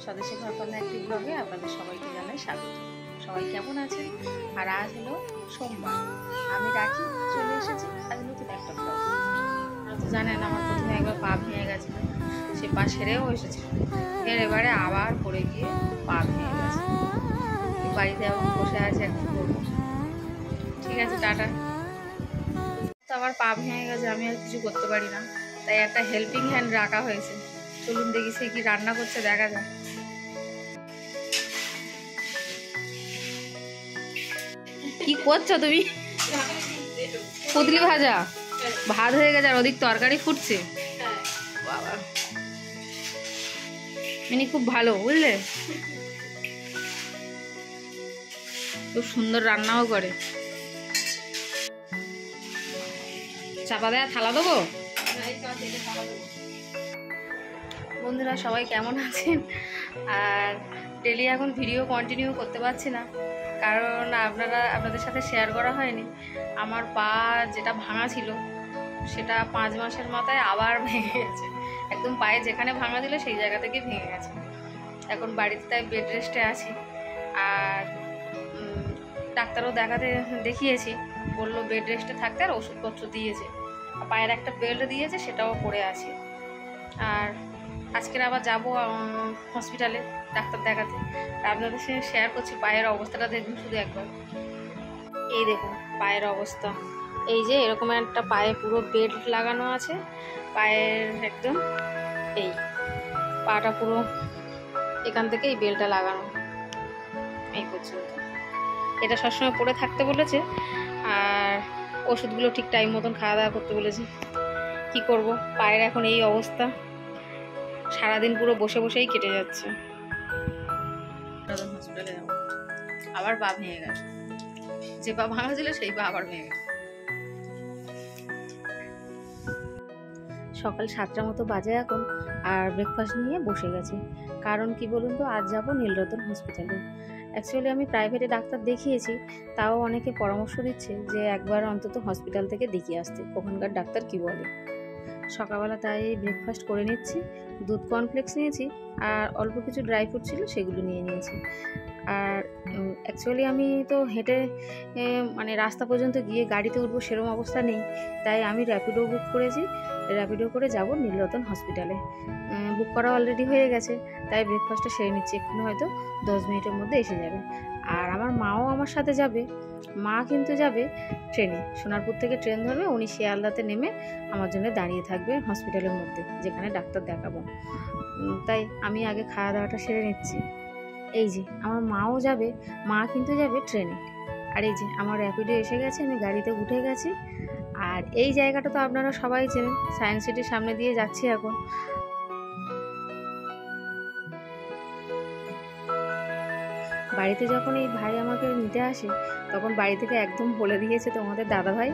স্বদেশী ঘরকন্যা একটি ব্লগে আপনাদের সবাইকে জানাই স্বাগত। সবাই কেমন আছেন? আর আজ হলো সোমবার, আমি রাখি চলে এসেছি আজ নতুন একটা ব্লগ। তো জানেন আমার প্রথমে একবার পা ভেঙে গেছে, সে পা সেরেও এসেছে, এবারে আবার পড়ে গিয়ে পা ভেঙে গেছে। বাড়িতে এখন বসে আছে, এখন করবো। ঠিক আছে, টাটা। তো আমার পা ভেঙে গেছে, আমি আর কিছু করতে পারি না, তাই একটা হেল্পিং হ্যান্ড রাখা হয়েছে। চলুন দেখি সে কি রান্না করছে, দেখা যায়। কি করছো তুমি? পুতলি ভাজা ভাত হয়ে গেছে আর ওদিক তরকারি ফুটছে। বাবা মিনি খুব ভালো, বুঝলে, খুব সুন্দর রান্নাও করে। চাপা দেয়া থালা দেবো? বন্ধুরা সবাই কেমন আছেন? আর ডেলি এখন ভিডিও কন্টিনিউ করতে পারছি না, কারণ আপনাদের সাথে শেয়ার করা হয়নি। আমার পা যেটা ভাঙা ছিল সেটা 5 মাসের মাথায় আবার ভেঙে গেছে। একদম পায়ে যেখানে ভাঙা দিল সেই জায়গা থেকে ভেঙে গেছে। এখন বাড়িতে তাই বেড রেস্টে আছি। আর ডাক্তারও দেখিয়েছি, বললো বেড রেস্টে থাকতে, আর ওষুধপত্র দিয়েছে, পায়ের একটা বেল্ট দিয়েছে, সেটাও পরে আছি। আর আজকের আবার যাব হসপিটালে ডাক্তার দেখাতে। আপনাদের সঙ্গে শেয়ার করছি পায়ের অবস্থাটা, দেখুন শুধু একবার। এই দেখুন পায়ের অবস্থা, এই যে এরকম একটা পায়ে পুরো বেল্ট লাগানো আছে, পায়ের একদম এই পাটা পুরো এখান থেকে এই বেল্টটা লাগানো এই পর্যন্ত। এটা সবসময় পরে থাকতে বলেছে, আর ওষুধগুলো ঠিক টাইম মতন খাওয়া দাওয়া করতে বলেছে। কি করব, পায়ের এখন এই অবস্থা, সারাদিন পুরো বসে বসেই কেটে যাচ্ছে। হসপিটালে যাবো, আবার পা ভেঙে গেছে। যে পা ভাঙা ছিল সেই পা আবার ভেঙে গেছে। সকাল 7টার মতো বাজে এখন, আর ব্রেকফাস্ট নিয়ে বসে গেছি। কারণ কি বলুন তো, আজ যাব নীলরতন হসপিটালে। অ্যাকচুয়ালি আমি প্রাইভেটে ডাক্তার দেখিয়েছি, তাও অনেকে পরামর্শ দিচ্ছে যে একবার অন্তত হসপিটাল থেকে দেখিয়ে আসতে, ওখানকার ডাক্তার কি বলে। সকালবেলা তাই ব্রেকফাস্ট করে নিচ্ছি। দুধ কর্নফ্লেক্স নিয়েছি, আর অল্প কিছু ড্রাই ফ্রুট ছিল সেগুলো নিয়ে নিয়েছি। আর অ্যাকচুয়ালি আমি তো হেঁটে মানে রাস্তা পর্যন্ত গিয়ে গাড়িতে উঠবো সেরকম অবস্থা নেই, তাই আমি র্যাপিডো বুক করেছি। র্যাপিডো করে যাব নীলরতন হসপিটালে। বুক করা অলরেডি হয়ে গেছে, তাই ব্রেকফাস্টটা সেরে নিচ্ছি। এক্ষুনি হয়তো 10 মিনিটের মধ্যে এসে যাবে। আর আমার মাও আমার সাথে যাবে। মা কিন্তু যাবে ট্রেনে, সোনারপুর থেকে ট্রেন ধরবে, উনি শিয়ালদাতে নেমে আমার জন্য দাঁড়িয়ে থাকবে হসপিটালের মধ্যে, যেখানে ডাক্তার দেখাবো। তাই আমি আগে খাওয়া দাওয়াটা সেরে নিচ্ছি। এই যে আমার মাও যাবে, মা কিন্তু যাবে ট্রেনে। আর এই যে আমার র্যাপিডো এসে গেছে, আমি গাড়িতে উঠে গেছি। আর এই জায়গাটা তো আপনারা সবাই চেনেন, সায়েন্স সিটির সামনে দিয়ে যাচ্ছি এখন। বাড়িতে যখন এই ভাই আমাকে নিতে আসে, তখন বাড়ি থেকে একদম বলে দিয়েছে তোমাদের দাদাভাই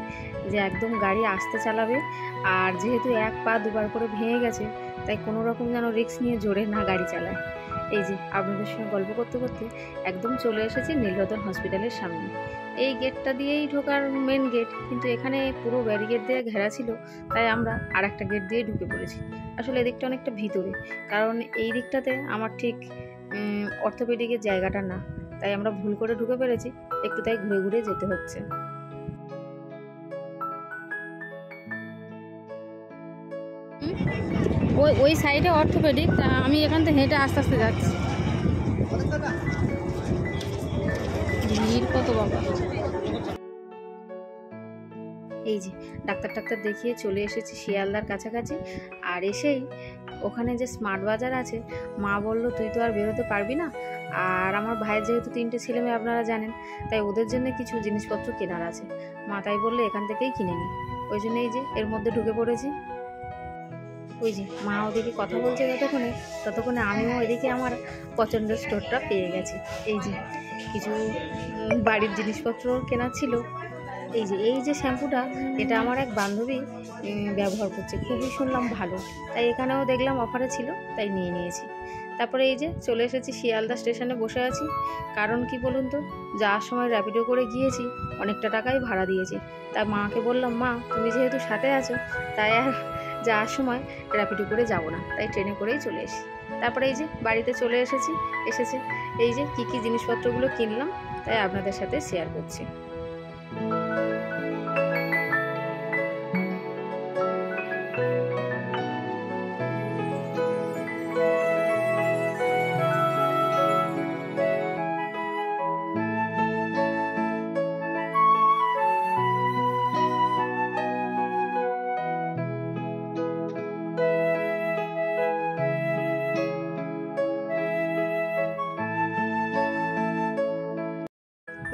যে একদম গাড়ি আস্তে চালাবে, আর যেহেতু এক পা দুবার করে ভেঙে গেছে, তাই কোনো রকম যেন রিস্ক নিয়ে জোরে না গাড়ি চালায়। এই যে আপনাদের সঙ্গে গল্প করতে করতে একদম চলে এসেছি নীলরতন হসপিটালের সামনে। এই গেটটা দিয়েই ঢোকার মেন গেট, কিন্তু এখানে পুরো ব্যারিকেড দিয়ে ঘেরা ছিল, তাই আমরা আর একটা গেট দিয়ে ঢুকে পড়েছি। আসলে এদিকটা অনেকটা ভিতরে, কারণ এই দিকটাতে আমার ঠিক অর্থোপেডিকের জায়গাটা না, তাই আমরা ভুল করে ঢুকে পেরেছি একটু, তাই ঘুরে ঘুরে যেতে হচ্ছে। ওই সাইডে অর্থোপেডিক, আমি এখান থেকে হেঁটে আস্তে আস্তে যাচ্ছি। ভিড় কত বাবা। এই যে ডাক্তার দেখিয়ে চলে এসেছি শিয়ালদার কাছাকাছি। আর এসেই ওখানে যে স্মার্ট বাজার আছে, মা বলল তুই তো আর বেরোতে পারবি না, আর আমার ভাইয়ের যেহেতু 3টে ছেলে মেয়ে আপনারা জানেন, তাই ওদের জন্য কিছু জিনিসপত্র কেনার আছে। মা তাই বললে এখান থেকেই কিনে নিই, ওই জন্য এই যে এর মধ্যে ঢুকে পড়েছি। ওই যে মা ওদিকে কথা বলছে, ততক্ষণে আমিও এদিকে আমার পছন্দের স্টোরটা পেয়ে গেছি। এই যে কিছু বাড়ির জিনিসপত্র কেনার ছিল। এই যে শ্যাম্পুটা, এটা আমার এক বান্ধবী ব্যবহার করছে, খুবই শুনলাম ভালো, তাই এখানেও দেখলাম অফারে ছিল, তাই নিয়ে নিয়েছি। তারপরে এই যে চলে এসেছি শিয়ালদা স্টেশনে, বসে আছি। কারণ কি বলুন তো, যাওয়ার সময় র্যাপিডো করে গিয়েছি, অনেকটা টাকাই ভাড়া দিয়েছি। তাই মাকে বললাম, মা তুমি যেহেতু সাথে আছো, তাই আর যাওয়ার সময় র্যাপিডো করে যাব না, তাই ট্রেনে করেই চলে এসি। তারপরে এই যে বাড়িতে চলে এসেছে এই যে কী জিনিসপত্রগুলো কিনলাম, তাই আপনাদের সাথে শেয়ার করছি।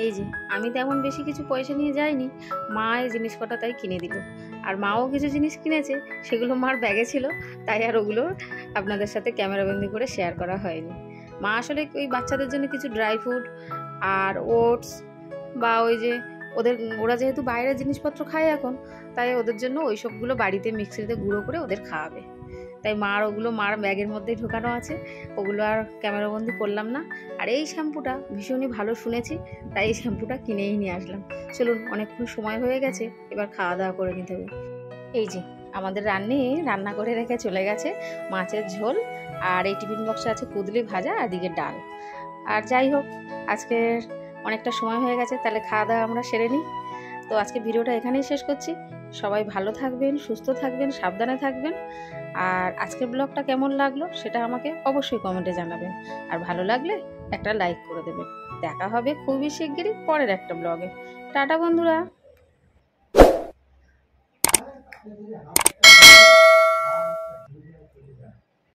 এই যে আমি তেমন বেশি কিছু পয়সা নিয়ে যাইনি, মা এই জিনিস কটা তাই কিনে দিল। আর মাও কিছু জিনিস কিনেছে, সেগুলো মার ব্যাগে ছিল, তাই আর ওগুলো আপনাদের সাথে ক্যামেরাবন্দি করে শেয়ার করা হয়নি। মা আসলে ওই বাচ্চাদের জন্য কিছু ড্রাই ফ্রুট আর ওটস বা ওই যে ওরা যেহেতু বাইরের জিনিসপত্র খায় এখন, তাই ওদের জন্য ওই সবগুলো বাড়িতে মিক্সিতে গুঁড়ো করে ওদের খাওয়াবে। তাই ওগুলো মার ব্যাগের মধ্যেই ঢোকানো আছে, ওগুলো আর ক্যামেরাবন্দি করলাম না। আর এই শ্যাম্পুটা ভীষণই ভালো শুনেছি, তাই এই শ্যাম্পুটা কিনেই নিয়ে আসলাম। চলুন, অনেকক্ষণ সময় হয়ে গেছে, এবার খাওয়া দাওয়া করে নিতে হবে। এই যে আমাদের রান্না করে রেখে চলে গেছে মাছের ঝোল, আর এই টিফিন বক্সে আছে কুদলি ভাজা আর দিকে ডাল। আর যাই হোক, আজকের অনেকটা সময় হয়ে গেছে, তাহলে খাওয়া দাওয়া আমরা সেরে নিই। তো আজকে ভিডিওটা এখানেই শেষ করছি। সবাই ভালো থাকবেন, সুস্থ থাকবেন, সাবধানে থাকবেন। আর আজকের ব্লগটা কেমন লাগলো সেটা আমাকে অবশ্যই কমেন্টে জানাবেন। আর ভালো লাগলে একটা লাইক করে দেবেন। দেখা হবে খুবই শিগগিরই পরের একটা ব্লগে। টাটা বন্ধুরা।